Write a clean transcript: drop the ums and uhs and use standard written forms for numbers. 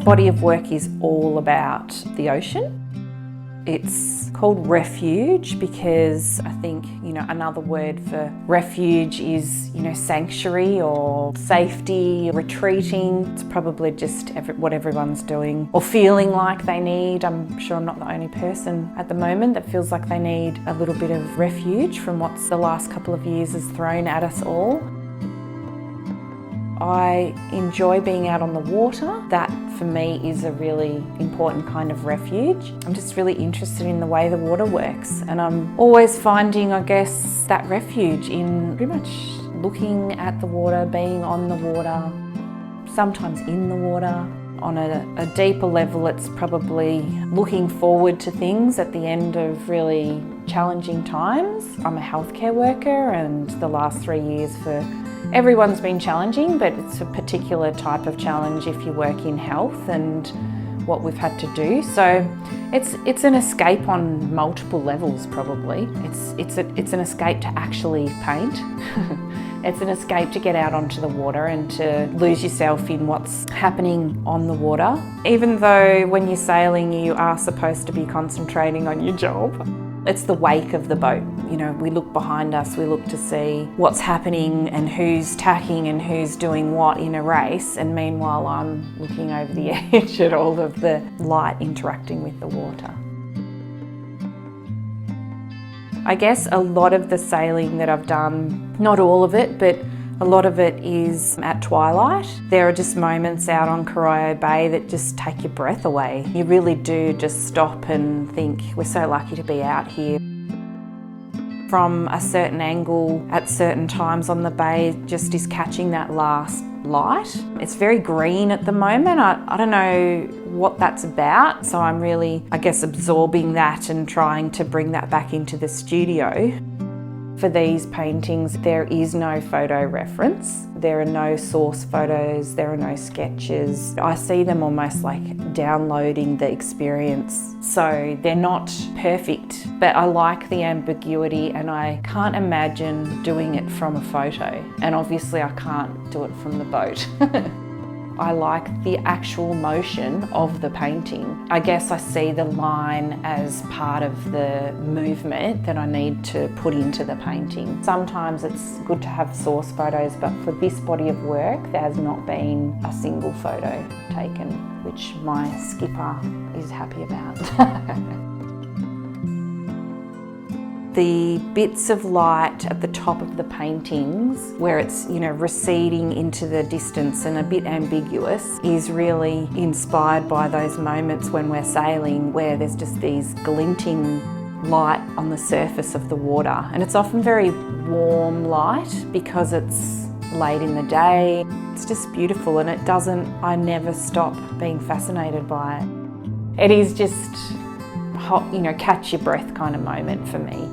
body of work is all about the ocean. It's called Refuge because I think, another word for refuge is, sanctuary or safety, retreating. It's probably just what everyone's doing or feeling like they need. I'm sure I'm not the only person at the moment that feels like they need a little bit of refuge from what the last couple of years has thrown at us all. I enjoy being out on the water. That for me is a really important kind of refuge. I'm just really interested in the way the water works, and I'm always finding, that refuge in pretty much looking at the water, being on the water, sometimes in the water. On a deeper level, it's probably looking forward to things at the end of really challenging times. I'm a healthcare worker, and the last 3 years for everyone's been challenging, but it's a particular type of challenge if you work in health and what we've had to do. So it's an escape on multiple levels probably. It's an escape to actually paint. It's an escape to get out onto the water and to lose yourself in what's happening on the water. Even though when you're sailing you are supposed to be concentrating on your job, it's the wake of the boat. We look behind us, we look to see what's happening and who's tacking and who's doing what in a race, and meanwhile I'm looking over the edge at all of the light interacting with the water. I guess a lot of the sailing that I've done, not all of it, but a lot of it is at twilight. There are just moments out on Corio Bay that just take your breath away. You really do just stop and think, we're so lucky to be out here. From a certain angle at certain times on the bay just is catching that last light. It's very green at the moment. I don't know what that's about, so I'm really, absorbing that and trying to bring that back into the studio. For these paintings, there is no photo reference. There are no source photos, there are no sketches. I see them almost like downloading the experience. So they're not perfect, but I like the ambiguity and I can't imagine doing it from a photo. And obviously I can't do it from the boat. I like the actual motion of the painting. I see the line as part of the movement that I need to put into the painting. Sometimes it's good to have source photos, but for this body of work, there has not been a single photo taken, which my skipper is happy about. The bits of light at the top of the paintings where it's, receding into the distance and a bit ambiguous is really inspired by those moments when we're sailing where there's just these glinting light on the surface of the water. And it's often very warm light because it's late in the day. It's just beautiful and I never stop being fascinated by it. It is just hot, catch your breath kind of moment for me.